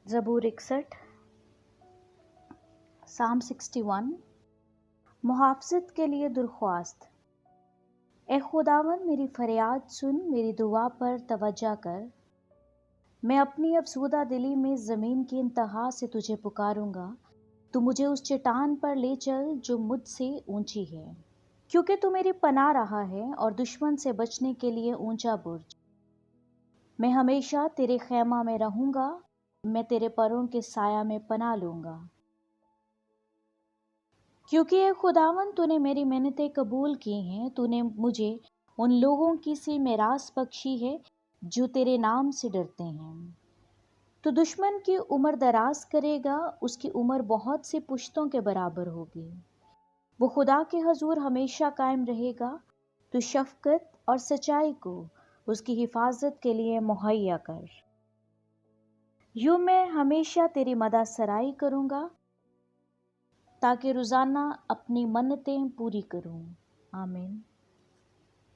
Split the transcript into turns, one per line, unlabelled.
زبور 61، سام 61، محافظت کے لیے درخواست۔ اے خداوند میری فریاد سن، میری دعا پر توجہ کر۔ میں اپنی افسردہ دلی میں زمین کی انتہا سے تجھے پکاروں گا۔ تو مجھے اس چٹان پر لے چل جو مجھ سے اونچی ہے، کیونکہ تو میری پناہ رہا ہے اور دشمن سے بچنے کے لیے اونچا برج۔ میں ہمیشہ تیرے خیمہ میں رہوں گا، میں تیرے پروں کے سایہ میں پناہ لوں گا۔ کیونکہ اے خداوند تو نے میری منتیں قبول کی ہیں، تو نے مجھے ان لوگوں کی سی میراث بخشی ہے جو تیرے نام سے ڈرتے ہیں۔ تو دشمن کی عمر دراز کرے گا، اس کی عمر بہت سی پشتوں کے برابر ہوگی۔ وہ خدا کے حضور ہمیشہ قائم رہے گا۔ تو شفقت اور سچائی کو اس کی حفاظت کے لیے مہیا کر۔ یوں میں ہمیشہ تیری مدح سرائی کروں گا، تاکہ روزانہ اپنی منتیں پوری کروں۔ آمین۔